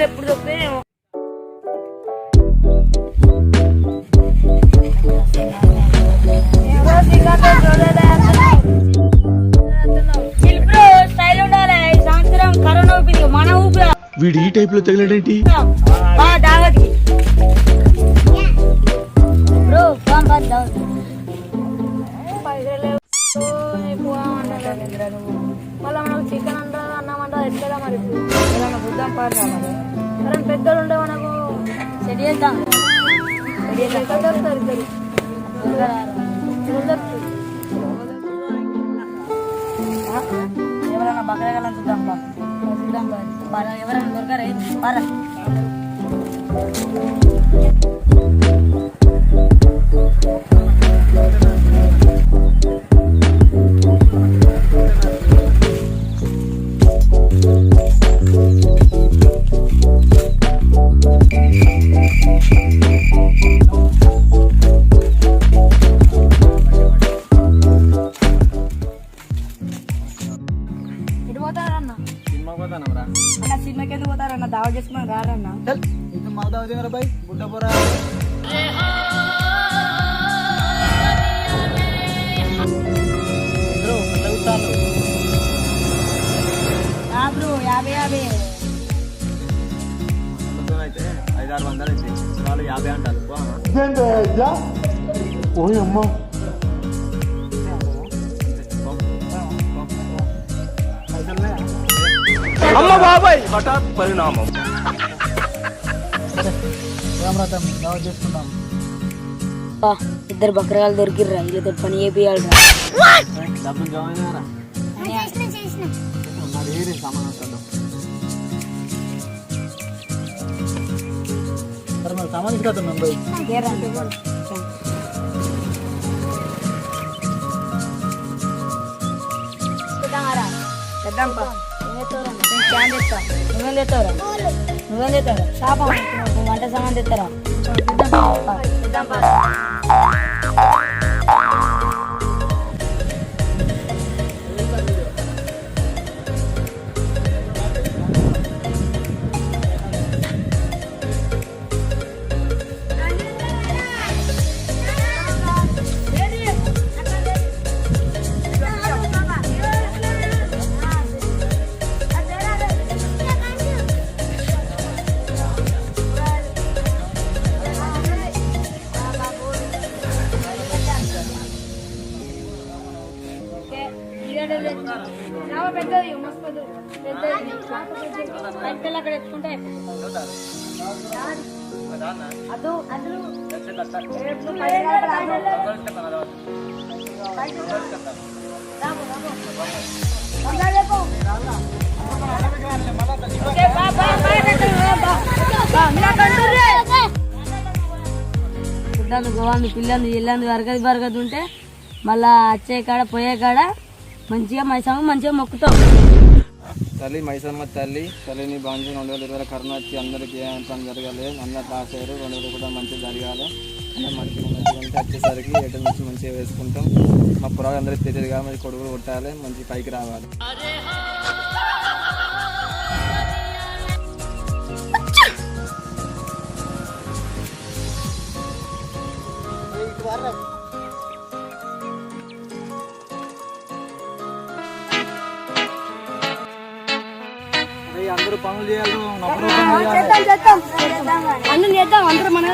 ఎప్పుడు చెప్పే కరోనా ఊపి మన ఊపి వీడు ఈ టైప్ లో తగిలాడేంటి మళ్ళీ మనకు చికెన్ అంటా అన్నం అంటా ఎట్లా మరి చూద్దాం పారు మరి పెద్దలు ఉండే మనకు సెట్ చేద్దాం దొరుకుతారు ఎవరైనా బకరగాలని చూద్దాం ఎవరైనా దొరకరే బారా సినిమాకి ఎందుకు పోతారన్న దావా చేసుకుని రారన్న ఇంకా మా దావా బాయ్ గుడ్డ పోరా బ్రో 50 అయితే 500-600 అయితే వాళ్ళు 50 అంటారు అమ్మ బాబాయ్ హఠాత్ పరిణామం. చేసుకుంటాం ఇద్దరు బకరగాలు దొరికిర్రా వీళ్ళతో పని చేపియాలరా డబ్బులు జమ అయినారా మరి ఏరే సామాన్ సరే మరి సామాన్ ఇస్తాం మేము నువ్వేం తెస్తావురా షాప్ వంట సామాన్ తెస్తారా పెద్దది మస్తు పెద్దది అక్కడ ఎత్తుకుంటే గోవాన్ని పిల్లంది ఇల్లంది వరగది ఉంటే మళ్ళా వచ్చే కాడ పోయే కాడ మంచిగా మైసమ్మ మంచిగా మొక్కుతాం. తల్లి మైసమ్మ తల్లి తల్లిని బాంజీ 2020 కరోనా వచ్చి అందరికి ఏ అంతం జరగాలి, అందరు పాస్ అయ్యారు, 2020 కూడా మంచిగా జరగాలి. మంచిగా ఉంటే వచ్చేసరికి ఎటు నుంచి మంచిగా వేసుకుంటాం. మా పురాలు అందరికి తెలియదుగా మంచి కొడుకులు కొట్టాలి, మంచి పైకి రావాలి. అందరూ పనులు చేయాలి, అన్ని చేద్దాం అందరూ మన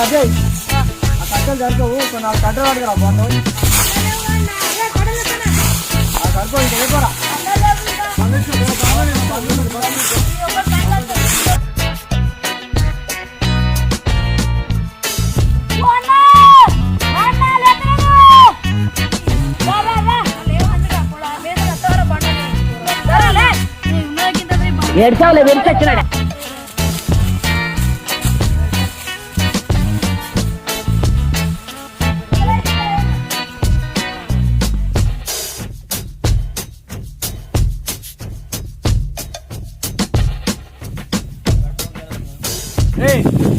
అదే ఆ కట్టలు జరగవు కొన్ని 4 కట్టలు అడగరా బాగుంటుంది ఆ కడుపు ఇంకా అయిపోరా ఏడ్చావులే వెరిచొచ్చినాడు.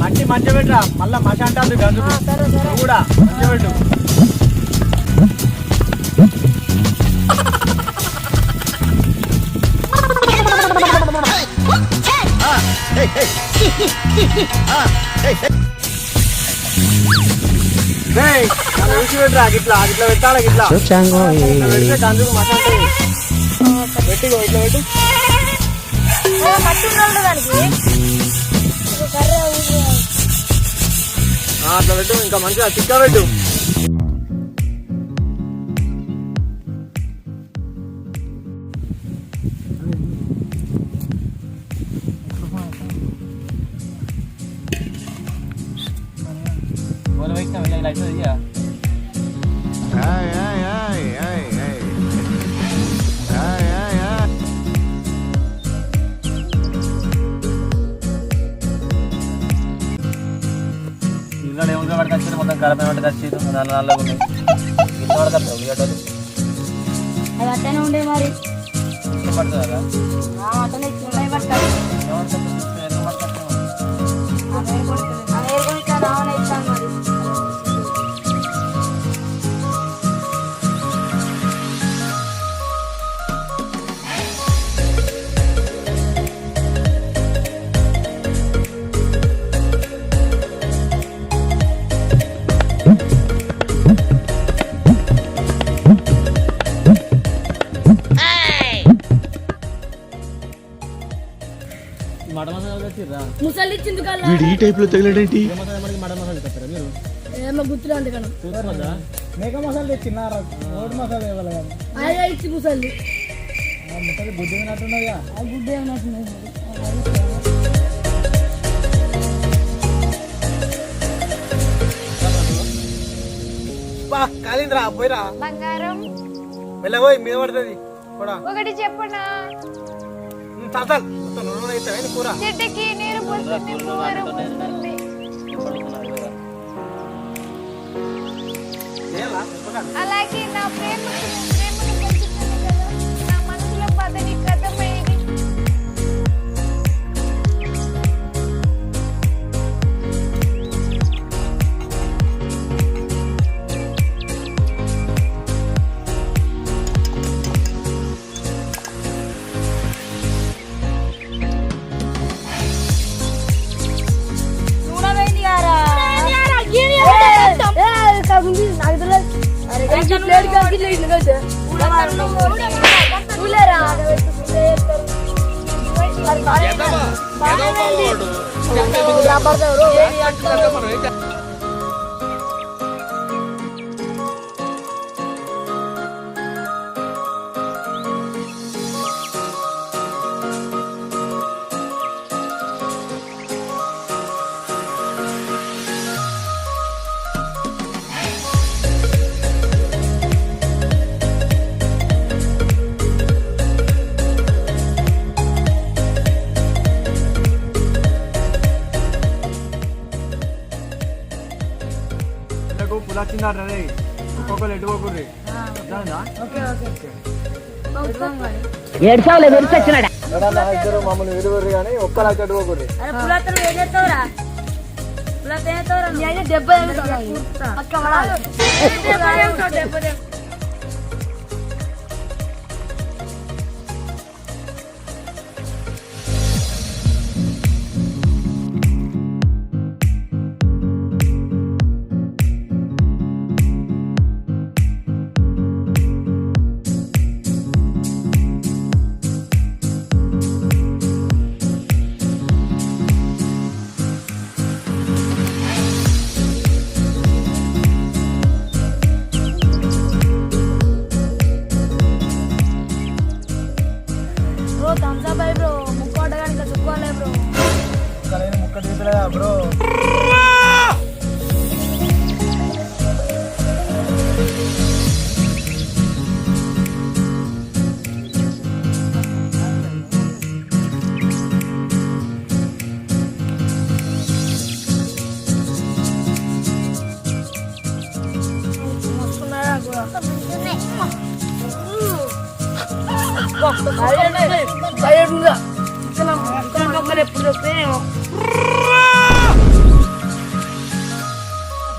మట్టి మంచిగా పెట్టరా మళ్ళా మసి అంటారు గందుకు నువ్వు కూడా మంచిగా పెట్టు పెట్టరా గిట్లా గిట్లా పెట్టాలి గిట్లా పెడితే గందుకు మసి అంటుంది పెట్టిగో ఇట్లా పెట్టు అట్లా పెట్టు ఇంకా మంచిగా చిక్క పెట్టు మొత్తం కలప వచ్చి నల్ల ఉన్నాయి ఇంట్లో పడతారు ఉల్లిగడ్డలు అది అట్టనే ఉండే మరి పడుతుందా అట్టనే పడతారు రావణ ఇస్తాను మరి ముసలి ఇచ్చింది వీడు ఈ టైప్ లో తగిలాడేంటి? ఏమో గుర్తులు అందుకని మేక మసాలా తెచ్చినారా రోడ్డు మసాలా ఇవ్వాలి కదా అదే ఇచ్చి ముసలి ముసలి గుడ్డు ఏమినట్టున్నాయా ఆ గుడ్డు ఏమన్నట్టున్నాయి కాలిందిరా పోయిరా బంగారం వెళ్ళబోయి మీద పడుతుంది కూడా ఒకటి చెప్పనా తాతాలు నూనె అవుతాయి కూర చెట్టుకి నీరు పోస్తుంది కూర పోస్తుంది అలాగే నా ప్రేమను పంచుతుంది కదా నా మనసులో బాధని కథమైంది పులాచిందారు రే ఒక్కొక్కరు ఎట్టుకోకూర్రి ఏడ్చావులే వెరిచొచ్చినాడు. ఇద్దరు మమ్మల్ని విలువరు కానీ ఒక్కలా చెట్టుకోకూర్రి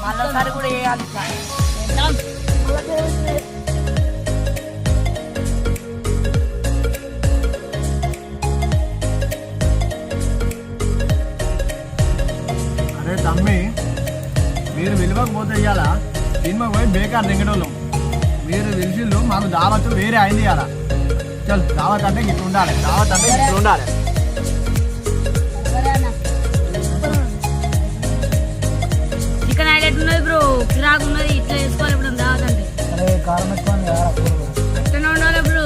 మళ్ళీసారి కూడా వేయాలి. అరే తమ్మి, మీరు విలువకపోతే ఇవ్వాలా సినిమా పోయి బేకార్ దింగడోళ్ళం. మీరు విలిచిళ్ళు మాకు దావత్ వేరే అయింది ఇవ్వాలా. చల్, దావత్ అంటే ఇట్లా ఉండాలి, దావత్ అంటే ఇట్లా ఉండాలి. చికెన్ హైలైట్ ఉన్నది బ్రో, కిరాకు ఉన్నది. ఇట్లా వేసుకోవాలి ఇప్పుడు దావత్ అంటే. అట్టనే ఉండాలి బ్రో,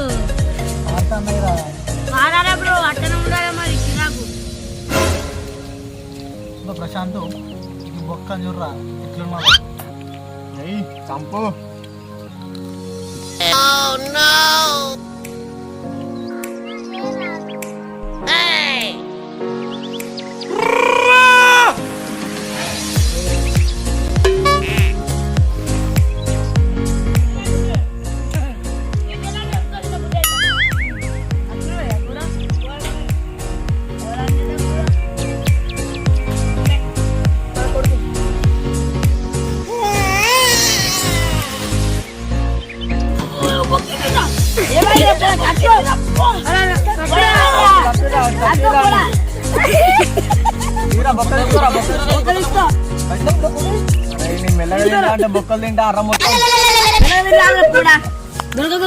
మారాలి బ్రో, అట్టనే ఉండాలి మరి కిరాకు. ప్రశాంత్ బొక్క చూడరా ఎట్లున్నా చంపు. మెల్లగా బొక్కలు తింటా అర్ర మొత్తం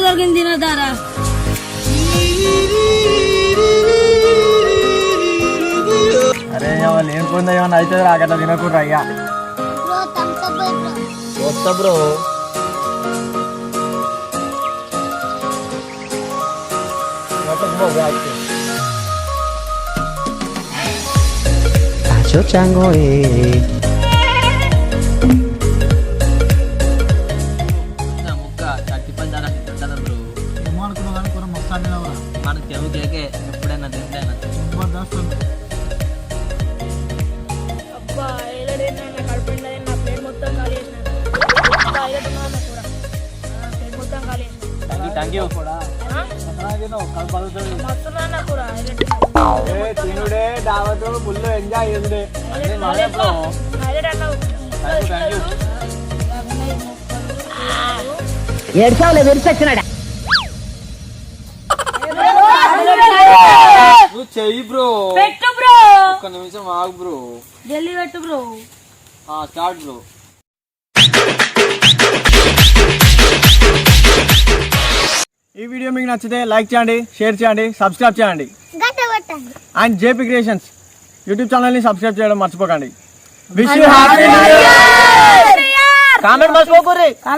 దొరికింది తినదారా. అరే వాళ్ళు ఏం పొందా ఏమన్నా అయితే రాకట్లా తినకుండా అయ్యా వస్తా బ్రో. ఏమనుకున్నా కానీ కూర మొత్తాన్ని మనకు చెవు కేకే ఎప్పుడైనా తింటైనా అబ్బా ఎల్లడైనా కడుపుండా నా ప్లేట్ మొత్తం ఖాళీ చేసినాను. ప్లేట్ మొత్తం ఖాళీ చేసినాను. Thank you. మస్తున్నాను కూర తినుడే దావత్ ఫుల్ ఎంజాయ్ చేసుడే. హైలైట్ అన్నావు. నువ్వు చెయ్యి బ్రో, పెట్టు బ్రో, ఒక్క నిమిషం ఆగు బ్రో. జల్లి పెట్టు బ్రో. Start bro. ఈ వీడియో మీకు నచ్చితే లైక్ చేయండి, షేర్ చేయండి, సబ్స్క్రైబ్ చేయండి. అండ్ జేపీ క్రియేషన్స్ యూట్యూబ్ ఛానల్ని సబ్స్క్రైబ్ చేయడం మర్చిపోకండి. Wish you happy new year. Comment మర్చిపోకూరి.